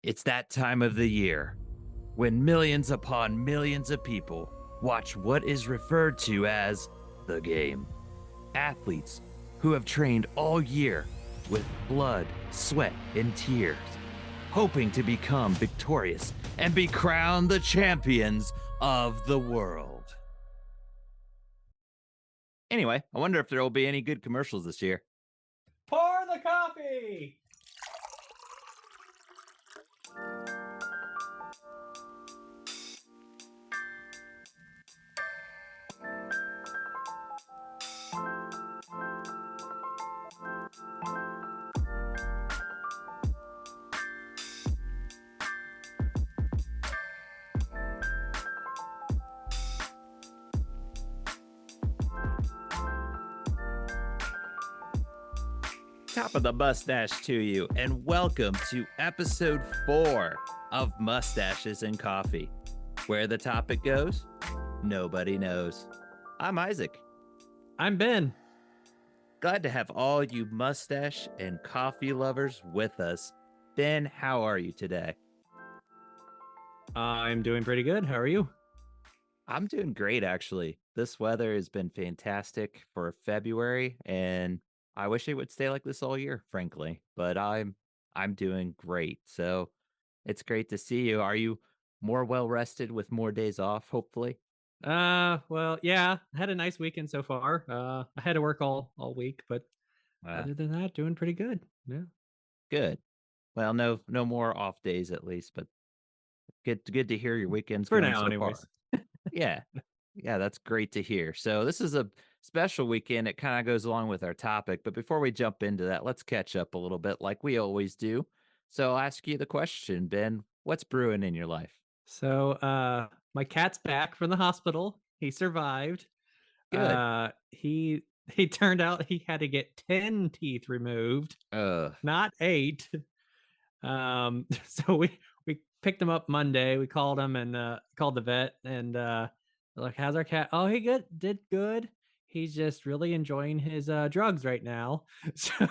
It's that time of the year when millions upon millions of people watch what is referred to as the game. Athletes who have trained all year with blood, sweat, and tears, hoping to become victorious and be crowned the champions of the world. Anyway, I wonder if there will be any good commercials this year. Pour the coffee! Top of the mustache to you, and welcome to episode 4 of Mustaches and Coffee. Where the topic goes, nobody knows. I'm Isaac. I'm Ben. Glad to have all you mustache and coffee lovers with us. Ben, how are you today? I'm doing pretty good. How are you? I'm doing great, actually. This weather has been fantastic for February, and I wish it would stay like this all year, frankly. But I'm doing great. So it's great to see you. Are you more well rested with more days off, hopefully? Well, yeah, I had a nice weekend so far. I had to work all week, but Uh, other than that, doing pretty good. Yeah. Good. Well, no more off days at least, but good to hear your weekend's For going now, so anyways. far. Yeah. Yeah, that's great to hear. So this is a special weekend. It kind of goes along with our topic, but before we jump into that, let's catch up a little bit like we always do. So I'll ask you the question, Ben, what's brewing in your life? So, my cat's back from the hospital. He survived. Good. He turned out he had to get 10 teeth removed, Uh, not 8. So we picked him up Monday. We called him and called the vet and like, how's our cat? Oh, he did good. He's just really enjoying his drugs right now. So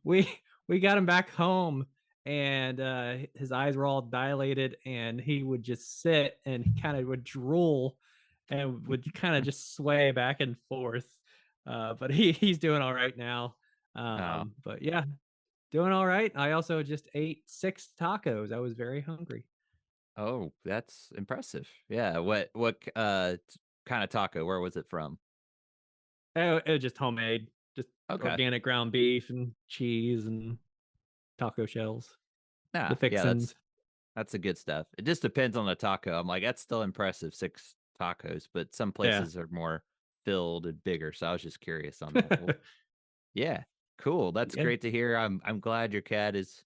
we we got him back home and his eyes were all dilated and he would just sit and he kind of would drool and would kind of just sway back and forth. But he's doing all right now. oh, But yeah, doing all right. I also just ate 6 tacos. I was very hungry. oh, that's impressive. Yeah. Kind of taco? Where was it from? It was just homemade, just Okay. organic ground beef and cheese and taco shells, the Ah, yeah, fixins. that's the good stuff. It just depends on the taco. I'm like, that's still impressive, 6 tacos, but some Yeah. places are more filled and bigger, so I was just curious on that. Well, yeah, cool. That's Yeah. great to hear. I'm glad your cat is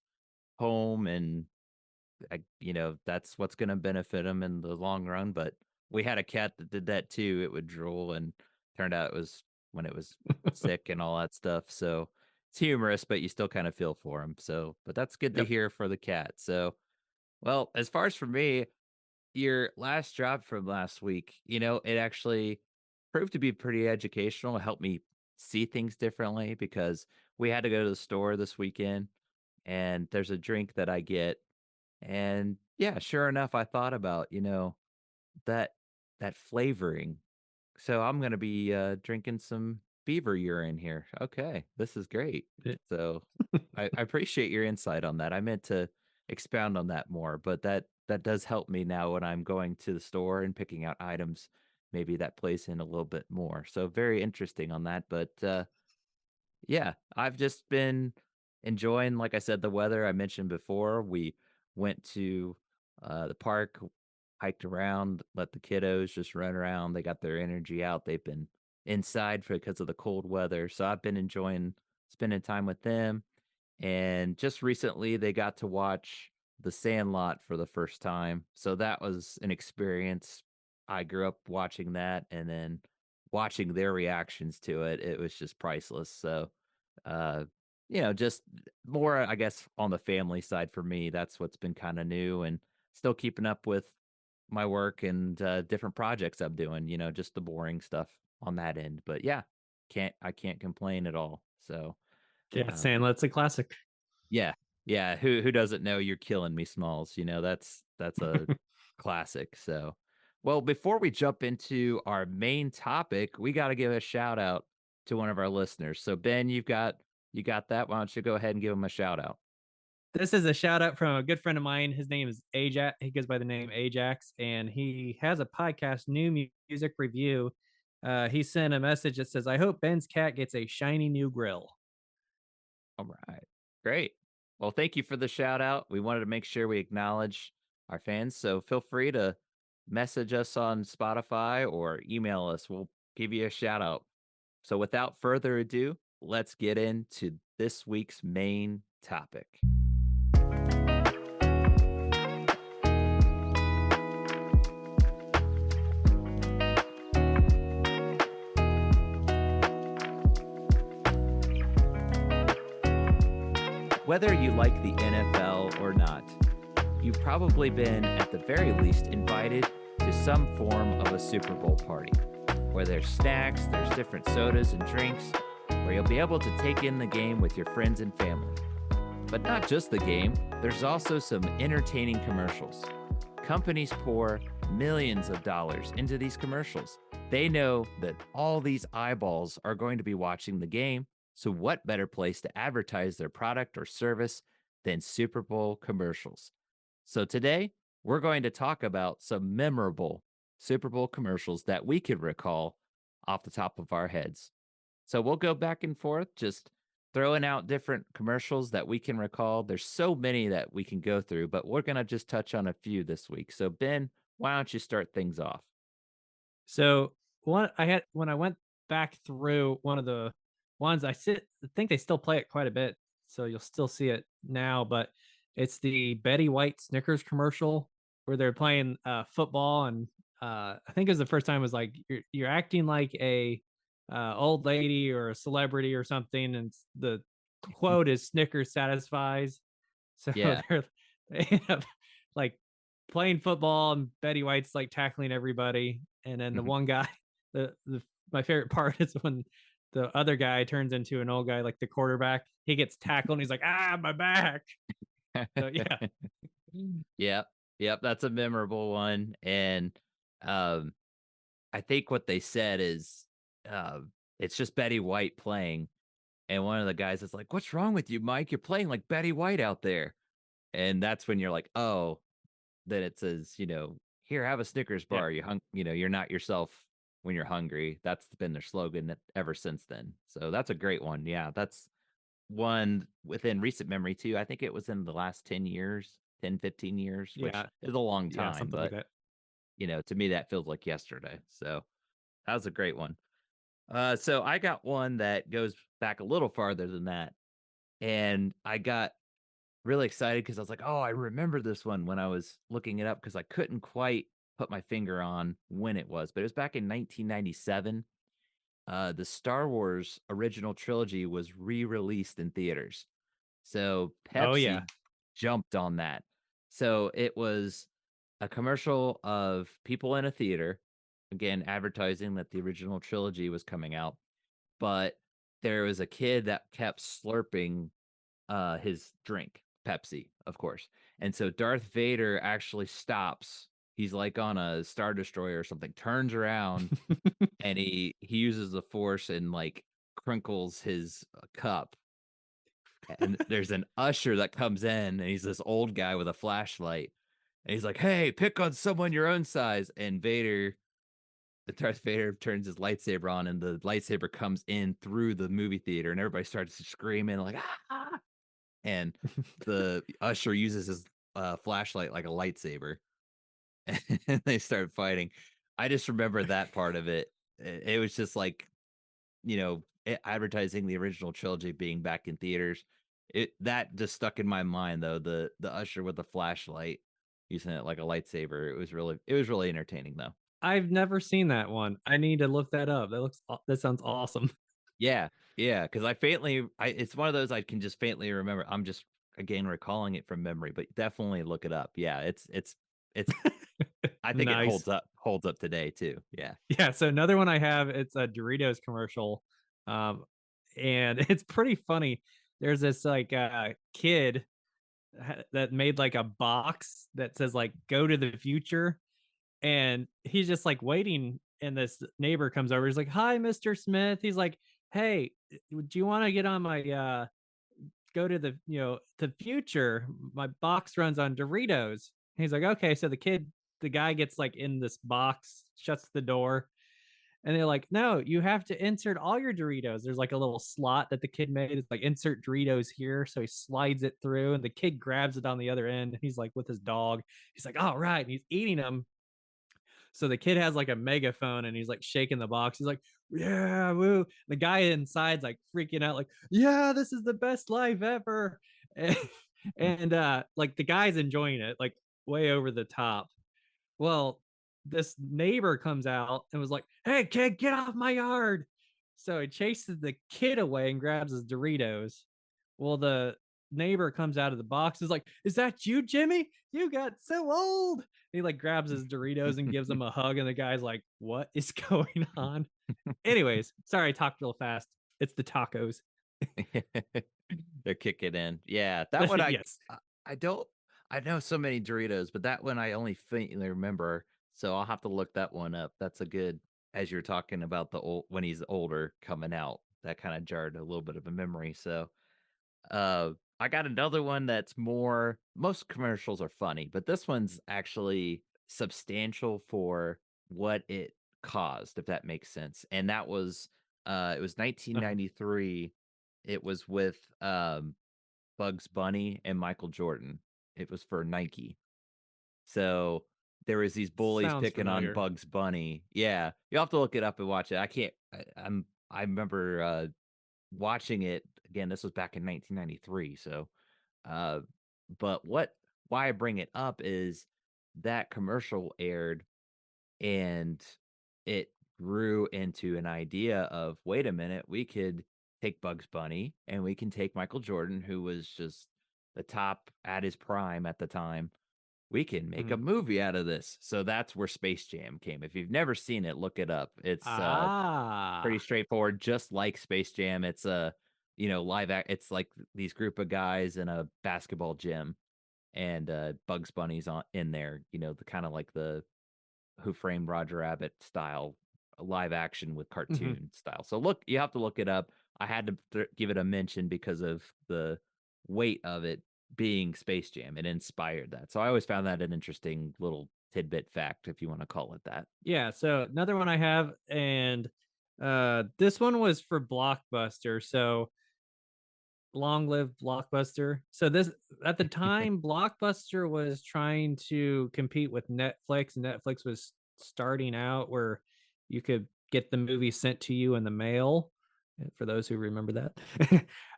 home and that's what's gonna benefit him in the long run, but we had a cat that did that too. It would drool and turned out it was when it was sick and all that stuff. So it's humorous, but you still kind of feel for him. So, but that's good to Yep. hear for the cat. So, well, as far as for me, your last job from last week, it actually proved to be pretty educational. It helped me see things differently because we had to go to the store this weekend and there's a drink that I get. And yeah, sure enough, I thought about, that that flavoring. So I'm gonna be drinking some beaver urine here. Okay, this is great. Yeah. So I appreciate your insight on that. I meant to expound on that more, but that does help me now when I'm going to the store and picking out items. Maybe that plays in a little bit more. So very interesting on that. But yeah, I've just been enjoying, like I said, the weather I mentioned before. We went to the park, hiked around, let the kiddos just run around. They got their energy out. They've been inside because of the cold weather. So I've been enjoying spending time with them. And just recently, they got to watch The Sandlot for the first time. So that was an experience. I grew up watching that and then watching their reactions to it. It was just priceless. So, uh, just more, I guess, on the family side for me. That's what's been kind of new and still keeping up with my work and different projects I'm doing, just the boring stuff on that end. But yeah, I can't complain at all. So, Yeah, um, Sandlot's a classic. yeah. Yeah, who doesn't know "You're Killing Me, Smalls"? That's a classic, so well, before we jump into our main topic, we gotta give a shout out to one of our listeners. So, Ben, you got that? Why don't you go ahead and give him a shout out? This is a shout out from a good friend of mine. His name is Ajax. He goes by the name Ajax, and he has a podcast, New Music Review. He sent a message that says, "I hope Ben's cat gets a shiny new grill." Alright, great. Well, thank you for the shout out. We wanted to make sure we acknowledge our fans, so feel free to message us on Spotify or email us. We'll give you a shout out. So without further ado, let's get into this week's main topic. Whether you like the NFL or not, you've probably been, at the very least, invited to some form of a Super Bowl party, where there's snacks, there's different sodas and drinks, where you'll be able to take in the game with your friends and family. But not just the game, there's also some entertaining commercials. Companies pour millions of dollars into these commercials. They know that all these eyeballs are going to be watching the game, so what better place to advertise their product or service than Super Bowl commercials? So today, we're going to talk about some memorable Super Bowl commercials that we can recall off the top of our heads. So we'll go back and forth, just throwing out different commercials that we can recall. There's so many that we can go through, but we're going to just touch on a few this week. So, Ben, why don't you start things off? So one I had when I went back through one of the ones I think they still play it quite a bit, so you'll still see it now, but it's the Betty White Snickers commercial where they're playing football and I think it was the first time it was like you're acting like a old lady or a celebrity or something, and the quote is Snickers satisfies. So Yeah. they end up like playing football and Betty White's like tackling everybody. And then the one guy, the my favorite part is when the other guy turns into an old guy, like the quarterback. He gets tackled and he's like, ah, my back. So yeah. Yep. Yep. That's a memorable one. And um, I think what they said is uh, it's just Betty White playing. And one of the guys is like, "What's wrong with you, Mike? You're playing like Betty White out there." And that's when you're like, "Oh," then it says, "Here, have a Snickers Yeah. bar. You're not yourself when you're hungry." That's been their slogan ever since then. So that's a great one. Yeah, that's one within recent memory too. I think it was in the last 10 years, 10, 15 years, which Yeah. is a long Yeah. time, Something like but that. to me that feels like yesterday. So that was a great one. So I got one that goes back a little farther than that. And I got really excited because I was like, "Oh, I remember this one," when I was looking it up because I couldn't quite put my finger on when it was, but it was back in 1997. The Star Wars original trilogy was re-released in theaters. So Oh yeah. Pepsi jumped on that. So it was a commercial of people in a theater, again, advertising that the original trilogy was coming out, but there was a kid that kept slurping his drink, Pepsi, of course. And so Darth Vader actually stops. He's like on a star destroyer or something, turns around and he uses the force and like crinkles his cup. And there's an usher that comes in and he's this old guy with a flashlight. And he's like, "Hey, pick on someone your own size." And the Darth Vader turns his lightsaber on and the lightsaber comes in through the movie theater and everybody starts screaming like, "Ah!" And the usher uses his, flashlight like a lightsaber, and they start fighting. I just remember that part of it. It was just like, advertising the original trilogy being back in theaters. That just stuck in my mind though, the usher with the flashlight, using it like a lightsaber. It was really entertaining though. I've never seen that one. I need to look that up. That sounds awesome. Yeah, yeah, because it's one of those I can just faintly remember. I'm just, again, recalling it from memory, but definitely look it up. Yeah, it's I think it Nice. holds up today too. Yeah. Yeah, so another one I have, it's a Doritos commercial, um, and it's pretty funny. There's this, like, kid, that made like a box that says like "Go to the future," and he's just like waiting. And this neighbor comes over. He's like, "Hi, Mr. Smith." He's like, "Hey, do you want to get on my go to the the future? My box runs on Doritos." He's like, "Okay." So the guy gets like in this box, shuts the door, and they're like, "No, you have to insert all your Doritos." There's like a little slot that the kid made. It's like insert Doritos here. So he slides it through, and the kid grabs it on the other end. He's like with his dog. He's like, "All right," and he's eating them. So the kid has like a megaphone and he's like shaking the box. He's like, "Yeah, woo." The guy inside's like freaking out, like, "Yeah, this is the best life ever." And, like the guy's enjoying it, like way over the top. Well, this neighbor comes out and was like, "Hey, kid, get off my yard." So he chases the kid away and grabs his Doritos. Well, the neighbor comes out of the box, is like, "Is that you, Jimmy? You got so old." He like grabs his Doritos and gives him a hug, and the guy's like, "What is going on?" Anyways, sorry, I talked real fast. It's the tacos. They're kicking in. Yeah, that one Yes. I don't I know so many Doritos, but that one I only faintly remember, so I'll have to look that one up. That's a good as you're talking about the old when he's older coming out, that kinda jarred a little bit of a memory, so, I got another one that's more most commercials are funny, but this one's actually substantial for what it caused, if that makes sense, and that was, it was Uh-huh. 1993. It was with, Bugs Bunny and Michael Jordan. It was for Nike. So, there was these bullies Sounds picking on familiar. Bugs Bunny. Yeah, you'll have to look it up and watch it. I can't I remember, watching it again, this was back in 1993, so, uh, but why I bring it up is that commercial aired and it grew into an idea of, "Wait a minute, we could take Bugs Bunny and we can take Michael Jordan, who was just the top at his prime at the time. We can make a Mhm. movie out of this." So that's where Space Jam came. If you've never seen it, look it up. It's, pretty Ah. straightforward, just like Space Jam. It's a, live act it's like these group of guys in a basketball gym, and, Bugs Bunny's on in there, the kinda like the Who Framed Roger Rabbit style, live action with Mhm. cartoon style. So you have to look it up. I had to give it a mention because of the weight of it being Space Jam. It inspired that. So I always found that an interesting little tidbit fact, if you want to call it that. Yeah, so another one I have, and this one was for Blockbuster. So long live Blockbuster. So this at the time, Blockbuster was trying to compete with Netflix. Netflix was starting out where you could get the movie sent to you in the mail. For those who remember that,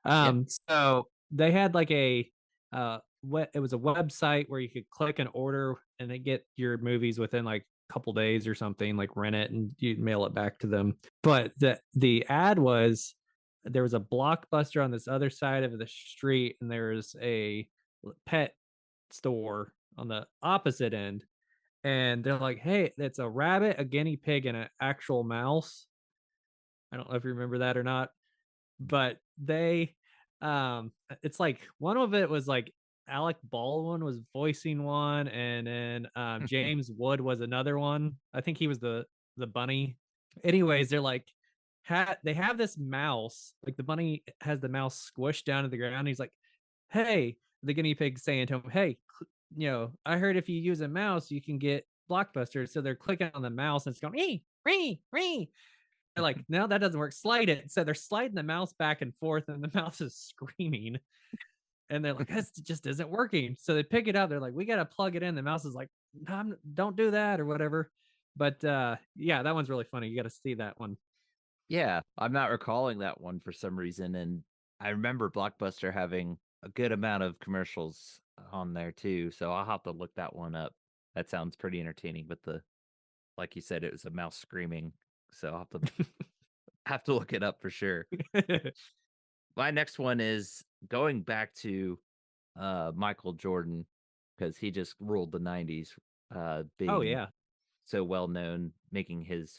Yep. so they had like it was a website where you could click an order and they get your movies within like a couple days or something, like rent it and you mail it back to them. But the ad was there was a Blockbuster on this other side of the street, and there was a pet store on the opposite end. And they're like, "Hey, it's a rabbit, a guinea pig, and an actual mouse." I don't know if you remember that or not, but it's like one of it was like Alec Baldwin was voicing one, and then James Wood was another one. I think he was the bunny. Anyways, they're like they have this mouse, like the bunny has the mouse squished down to the ground. He's like, "Hey," the guinea pig saying to him, "Hey, I heard if you use a mouse, you can get Blockbuster." So they're clicking on the mouse and it's going, "Ree, ree, ree." They're like, "No, that doesn't work. Slide it." So they're sliding the mouse back and forth, and the mouse is screaming. And they're like, "This just isn't working." So they pick it up. They're like, "We got to plug it in." The mouse is like, "No, don't do that," or whatever. But yeah, that one's really funny. You got to see that one. Yeah, I'm not recalling that one for some reason, and I remember Blockbuster having a good amount of commercials on there too, so I'll have to look that one up. That sounds pretty entertaining, but like you said, it was a mouse screaming, so I'll have to look it up for sure. My next one is going back to, Michael Jordan because he just ruled the '90s, Oh being yeah. so well known, making his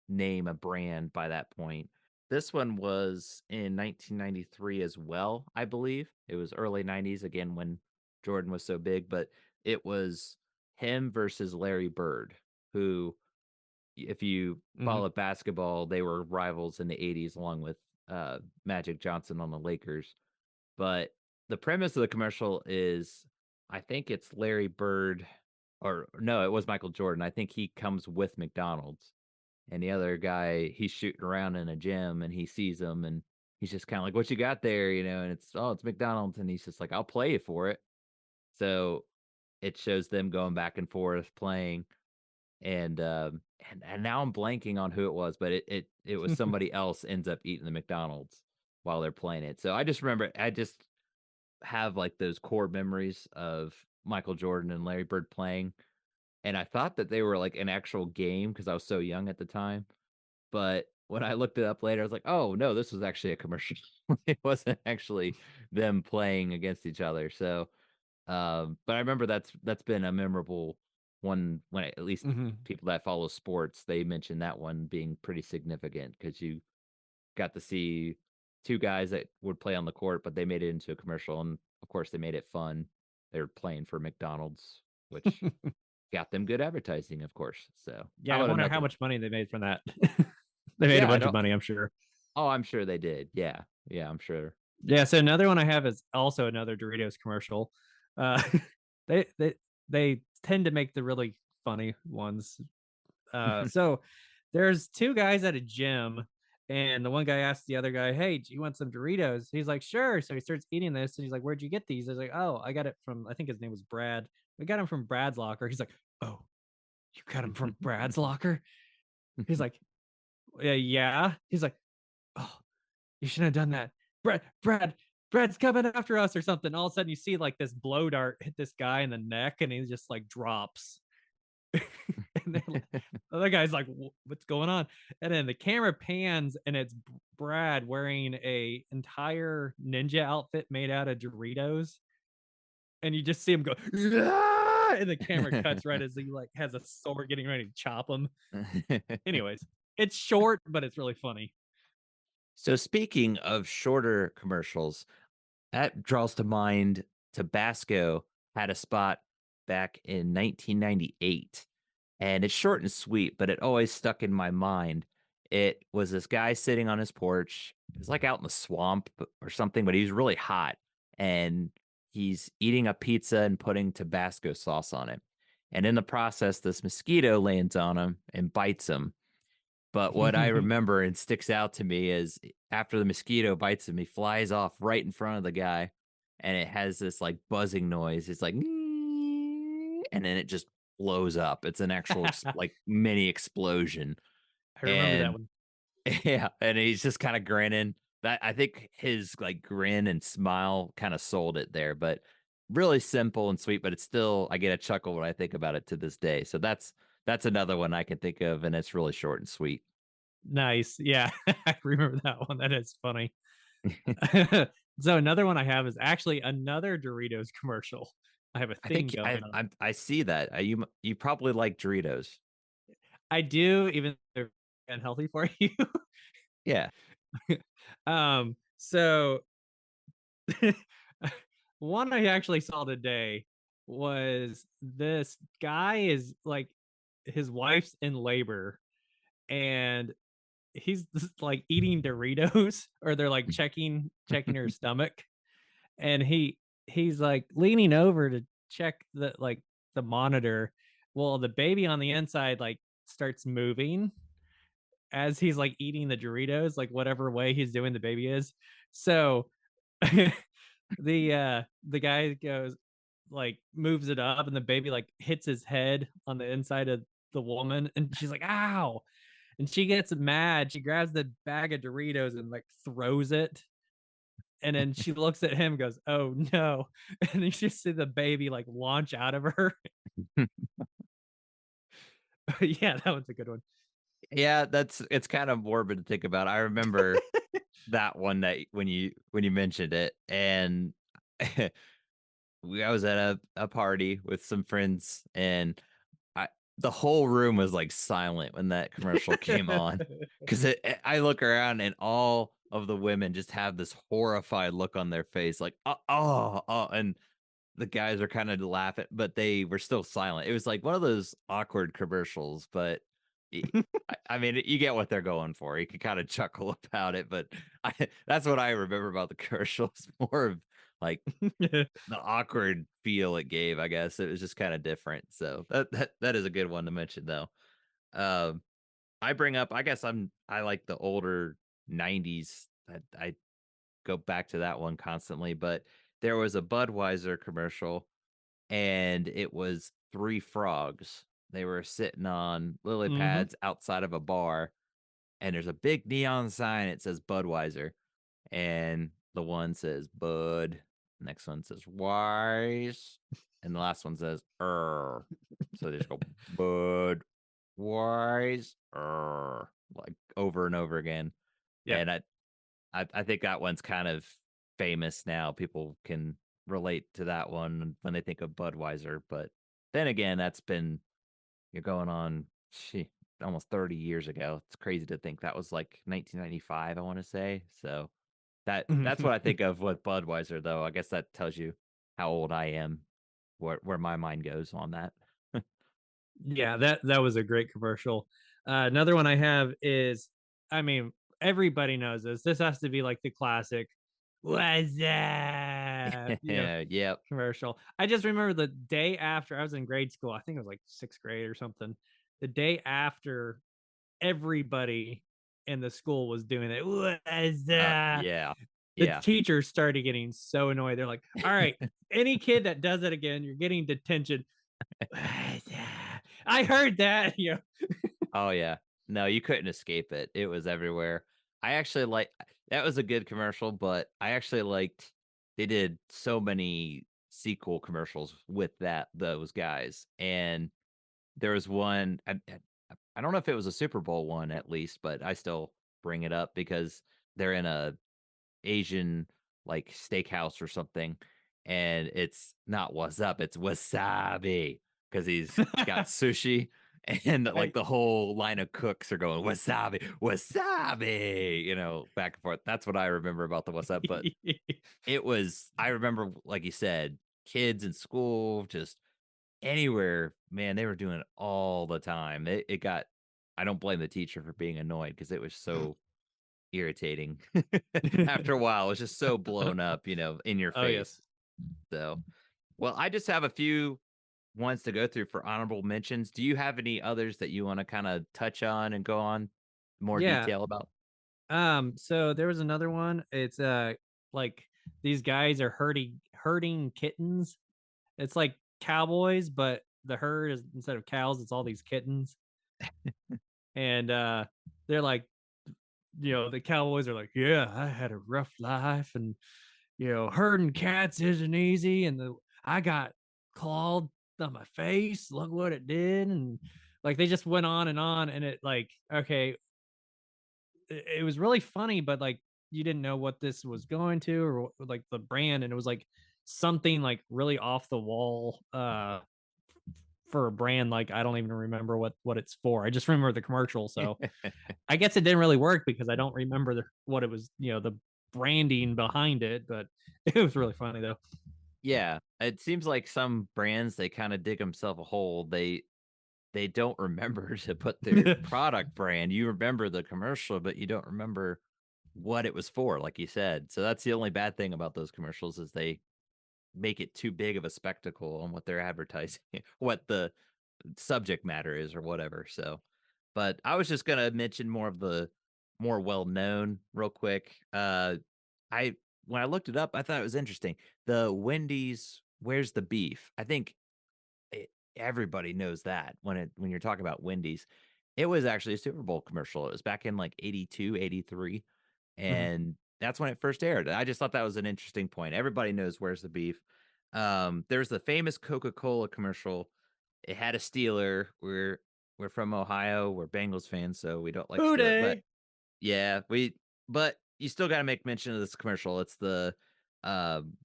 name a brand by that point. This one was in 1993 as well, I believe. It was early '90s again when Jordan was so big, but it was him versus Larry Bird, who, if you Mhm. follow basketball, they were rivals in the '80s along with, Magic Johnson on the Lakers. But the premise of the commercial is, I think it's Larry Bird, or no, it was Michael Jordan. I think he comes with McDonald's, and the other guy, he's shooting around in a gym and he sees him and he's just kind of like, "What you got there?" And it's, "Oh, it's McDonald's." And he's just like, "I'll play you for it." So it shows them going back and forth playing. And now I'm blanking on who it was, but it was somebody else ends up eating the McDonald's while they're playing it. So I just have, like, those core memories of Michael Jordan and Larry Bird playing, and I thought that they were, like, an actual game because I was so young at the time, but when I looked it up later, I was like, "Oh, no, this was actually a commercial." It wasn't actually them playing against each other, so, but I remember that's been a memorable one when at least Mhm. people that follow sports, they mentioned that one being pretty significant because you got to see 2 guys that would play on the court, but they made it into a commercial, and, of course, they made it fun. They're playing for McDonald's, which got them good advertising, of course, so how Yeah, I about wonder how another? much money they made from that. They made a Yeah, I bunch of don't. money, I'm sure. Oh, I'm sure they did. Yeah. Yeah, I'm sure. Yeah, so another one I have is also another Doritos commercial. Uh, they they they tend to make the really funny ones. So there's 2 guys at a gym, and the one guy asks the other guy, "Hey, do you want some Doritos?" He's like, "Sure." So he starts eating this, and he's like, "Where'd you get these?" I was like, "Oh, I got it from," I think his name was Brad. "We got 'em from Brad's locker." He's like, "Oh, you got 'em from Brad's locker?" He's like, Yeah." He's like, "Oh, you shouldn't have done that. Brad's coming after us," or something. All of a sudden, you see like this blow dart hit this guy in the neck, and he just like drops. And then the other guy's like, "What's going on?" And then the camera pans, and it's Brad wearing a entire ninja outfit made out of Doritos, and you just see him go, "Ah!" And the camera cuts right as he like has a sword getting ready to chop him. Anyways, it's short, but it's really funny. So speaking of shorter commercials, that draws to mind Tabasco had a spot back in 1998, and it's short and sweet, but it always stuck in my mind. It was this guy sitting on his porch. It was like out in the swamp or something, but he was really hot, and he's eating a pizza and putting Tabasco sauce on it. And in the process, this mosquito lands on him and bites him. But what I remember and sticks out to me is after the mosquito bites him, he flies off right in front of the guy, and it has this, like, buzzing noise. It's like, and then it just blows up. It's an actual like, mini explosion, I remember that and one. yeah, and he's just kinda grinning. That I think his, like, grin and smile kinda sold it there, but really simple and sweet, but it's still, I get a chuckle when I think about it to this day. So that's another one I can think of, and it's really short and sweet. Nice. Yeah, I remember that one. That is funny. So another one I have is actually another Doritos commercial. I have a I theme think going on. I see that. You probably like Doritos. I do, even though they're unhealthy for you. Yeah. So one I actually saw today was this guy is like his wife's in labor, and he's just like eating Doritos, or they're like checking her stomach, and he's like leaning over to check the monitor. Well, the baby on the inside like starts moving as he's like eating the Doritos, like whatever way he's doing the baby is. So the guy goes, like, moves it up, and the baby like hits his head on the inside of the woman, and she's like, "Ow." And she gets mad. She grabs the bag of Doritos and like throws it. And then she looks at him, and goes, "Oh no." And you just see the baby like launch out of her. Yeah, that was a good one. Yeah, it's kind of morbid to think about. I remember that one that when you mentioned it, and I was at a party with some friends, and I the whole room was, like, silent when that commercial came on, 'cause I look around and all of the women just have this horrified look on their face, like, oh," and the guys are kinda laughing, but they were still silent. It was like one of those awkward commercials, but I I mean, you get what they're going for. You can kinda chuckle about it, but that's what I remember about the commercials, more of, like, the awkward feel it gave, I guess. It was just kinda different, so that is a good one to mention, though. Um, I bring up I guess I like the older '90s. I go back to that one constantly, but there was a Budweiser commercial, and it was 3 frogs. They were sitting on lily Mhm. pads outside of a bar, and there's a big neon sign, it says Budweiser, and the one says Bud, next one says Wise, and the last one says Er. So they just go Bud, Wise, Er, like over and over again. Yeah. And I think that one's kind of famous now. People can relate to that one when they think of Budweiser, but then again, that's been you're going on almost 30 years ago. It's crazy to think that was like 1995, I want to say. So that's what I think of with Budweiser, though. I guess that tells you how old I am, where my mind goes on that. Yeah, that was a great commercial. Another one I have is, I mean, everybody knows this. This has to be like the classic, "What's up?" Yep. Commercial. I just remember the day after I was in grade school. I think it was like 6th grade or something. The day after everybody in the school was doing it, "What's up?" Yeah. The Yeah. teachers started getting so annoyed. They're like, "All right, any kid that does it again, you're getting detention." I heard that. Yeah. Oh, yeah. No, you couldn't escape it. It was everywhere. I actually like that was a good commercial, but I actually liked they did so many sequel commercials with those guys, and there was one I don't know if it was a Super Bowl one at least, but I still bring it up because they're in a Asian, like, steakhouse or something, and it's not "What's up?" It's "Wasabi" because 'cause he's got sushi, and, like, I the whole line of cooks are going, "Wasabi, wasabi," back and forth. That's what I remember about the "What's up?" But I remember, like you said, kids in school, just anywhere, man, they were doing it all the time. It got I don't blame the teacher for being annoyed because it was so irritating. After a while, it's just so blown up, in your Oh, yes. face. So, well, I just have a few ones to go through for honorable mentions. Do you have any others that you wanna kinda touch on and go on more Yeah, detail about? so there was another one. It's, like, these guys are herding kittens. It's like cowboys, but the herd is instead of cows, it's all these kittens, and, they're like, the cowboys are like, "Yeah, I had a rough life, and, herding cats isn't easy, and I got clawed on my face. Look what it did." And like they just went on, and it like, okay, it was really funny, but like you didn't know what this was going to or like the brand, and it was like something like really off the wall for a brand. Like I don't even remember what it's for. I just remember the commercial, so I guess it didn't really work because I don't remember what it was, the branding behind it, but it was really funny though. Yeah, it seems like some brands, they kinda dig themselves a hole. They don't remember to put their product brand. You remember the commercial, but you don't remember what it was for, like you said. So that's the only bad thing about those commercials is they make it too big of a spectacle on what they're advertising, what the subject matter is or whatever. So, but I was just gonna mention more of the more well known real quick. I when I looked it up, I thought it was interesting. The Wendy's "Where's the beef?" I think e everybody knows that when you're talking about Wendy's. It was actually a Super Bowl commercial. It was back in, like, '82, '83, Mhm. and that's when it first aired. I just thought that was an interesting point. Everybody knows "Where's the beef?" There's the famous Coca-Cola commercial. It had a Steeler. We're from Ohio. We're Bengals fans, so we don't like Steelers, but Hootie. yeah, but you still gotta make mention of this commercial. Um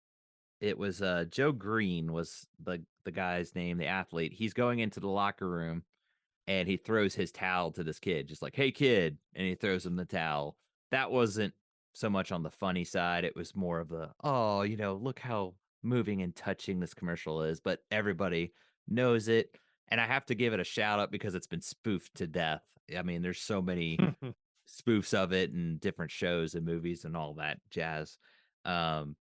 it was, Joe Green was the guy's name, the athlete. He's going into the locker room, and he throws his towel to this kid, just like, "Hey, kid," and he throws him the towel. That wasn't so much on the funny side, it was more of the, "Oh, look how moving and touching this commercial is, but everybody knows it. And I have to give it a shout out because it's been spoofed to death. I mean, there's so many spoofs of it and different shows and movies and all that jazz. Um,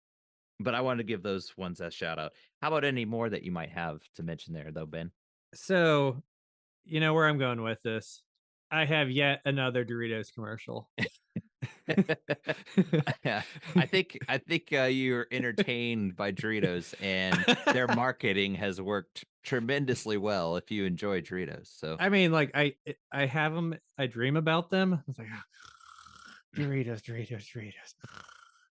but I wanted to give those ones a shout out. How about any more that you might have to mention there, though, Ben? So, you know where I'm going with this. I have yet another Doritos commercial. Yeah, I think you're entertained by Doritos, and their marketing has worked tremendously well if you enjoy Doritos. So I mean, like, I have them. I dream about them. I was like, "Ah, Doritos, Doritos, Doritos,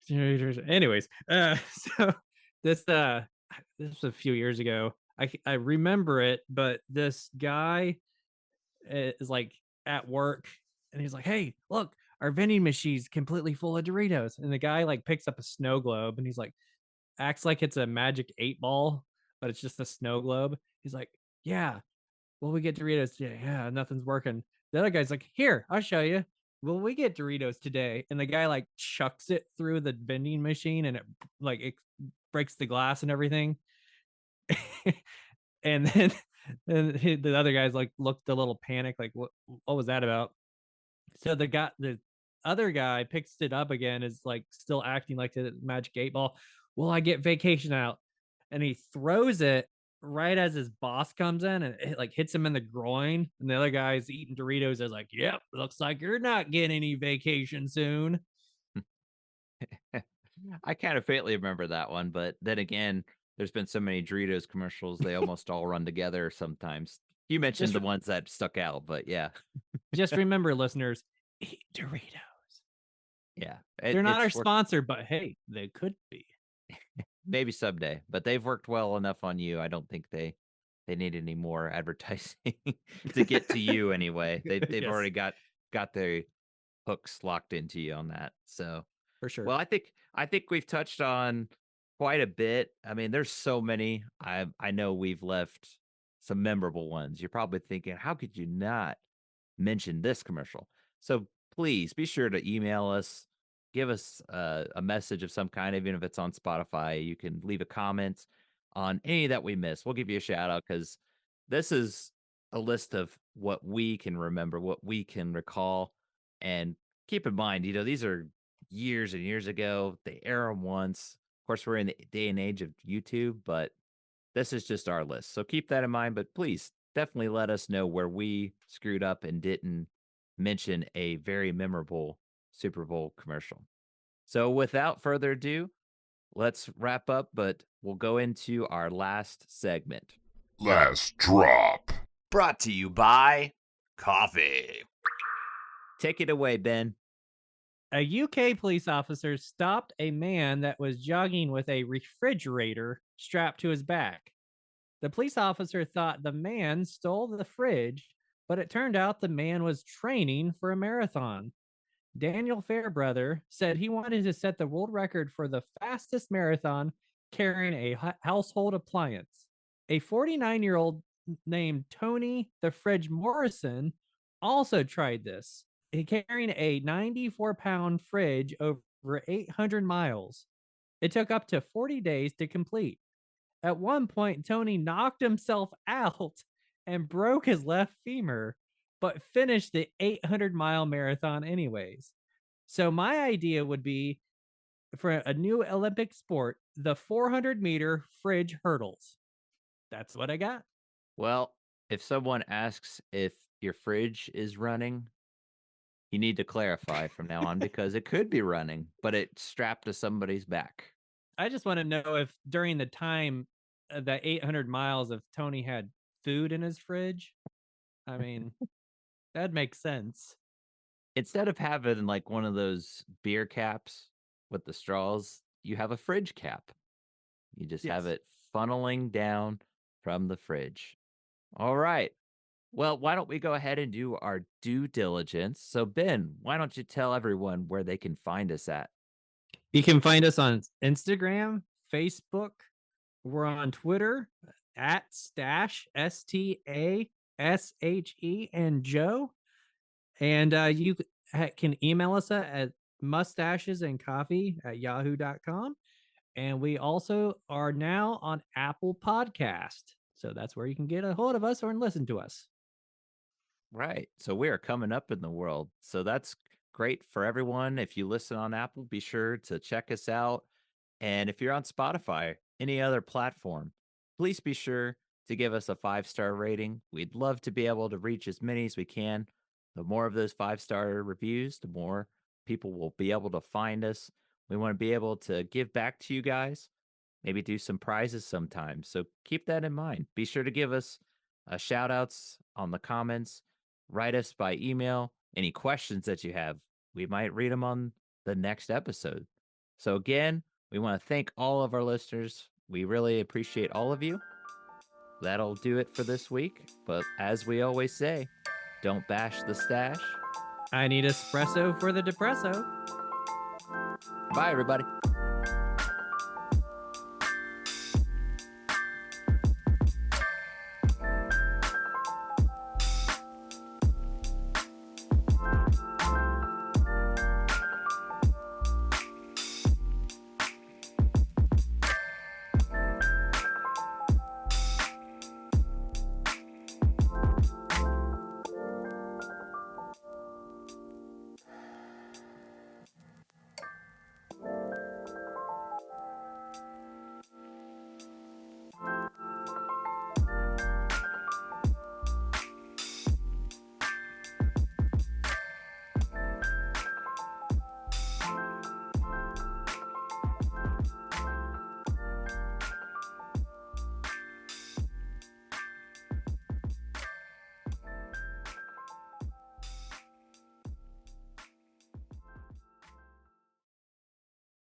Doritos." Anyways, so this uh this was a few years ago. I remember it, but this guy is like at work and he's like, "Hey, look, our vending machine's completely full of Doritos." And the guy like picks up a snow globe and he's like acts like it's a magic 8 ball, but it's just a snow globe. He's like, "Yeah, will we get Doritos today?" "Yeah, nothing's working." The other guy's like, "Here, I'll show you. Will we get Doritos today?" And the guy like chucks it through the vending machine and it breaks the glass and everything. And then the other guys like looked a little panicked, like, what was that about? So the other guy picks it up again, is like still acting like the magic 8 ball. "Will I get vacation out?" And he throws it right as his boss comes in and it like hits him in the groin. And the other guy's eating Doritos is like, "Yep, looks like you're not getting any vacation soon." I kind of faintly remember that one, but then again, there's been so many Doritos commercials, they almost all run together sometimes. You mentioned Just the ones that stuck out, but yeah. just remember, listeners, eat Doritos. Yeah, They're not our it's worked sponsor, but hey, they could be. maybe someday, but they've worked well enough on you. I don't think they need any more advertising to get to you anyway. They've Yes, already got their hooks locked into you on that. So, for sure. well, I think we've touched on quite a bit. I mean, there's so many. I know we've left some memorable ones. You're probably thinking, how could you not mention this commercial? So please be sure to email us, give us a message of some kind, even if it's on Spotify. You can leave a comment on any that we miss. We'll give you a shout out because this is a list of what we can remember, what we can recall. And keep in mind, these are years and years ago. They air them once. Of course, we're in the day and age of YouTube, but this is just our list. So keep that in mind. But please definitely let us know where we screwed up and didn't mention a very memorable Super Bowl commercial. So without further ado, let's wrap up, but we'll go into our last segment. Last drop. Brought to you by coffee. Take it away, Ben. A UK police officer stopped a man that was jogging with a refrigerator strapped to his back. The police officer thought the man stole the fridge, but it turned out the man was training for a marathon. Daniel Fairbrother said he wanted to set the world record for the fastest marathon carrying a household appliance. A 49-year-old named Tony the Fridge Morrison also tried this, carrying a 94-pound fridge over 800 miles. It took up to 40 days to complete. At one point, Tony knocked himself out and broke his left femur, but finished the 800-mile marathon anyways. So my idea would be for a new Olympic sport, the 400-meter fridge hurdles. That's what I got. Well, if someone asks if your fridge is running, you need to clarify from now on because it could be running, but it's strapped to somebody's back. I just want to know if during the time the 800 miles, if Tony had food in his fridge. I mean, that makes sense. Instead of having like one of those beer caps with the straws, you have a fridge cap. You just have Yes. it funneling down from the fridge. All right. Well, why don't we go ahead and do our due diligence? So, Ben, why don't you tell everyone where they can find us at? You can find us on Instagram, Facebook. We're on Twitter at Stash, STASHE, and Joe. And you can email us at mustachesandcoffee@yahoo.com. And we also are now on Apple Podcast. So that's where you can get a hold of us or listen to us. Right. So we are coming up in the world. So that's great for everyone. If you listen on Apple, be sure to check us out. And if you're on Spotify, any other platform, please be sure to give us a 5-star rating. We'd love to be able to reach as many as we can. The more of those 5-star reviews, the more people will be able to find us. We want to be able to give back to you guys, maybe do some prizes sometimes. So keep that in mind. Be sure to give us shout outs on the comments, write us by email, any questions that you have. We might read them on the next episode. So, again, we want to thank all of our listeners. We really appreciate all of you. That'll do it for this week. But as we always say, don't bash the stash. I need espresso for the depresso. Bye, everybody.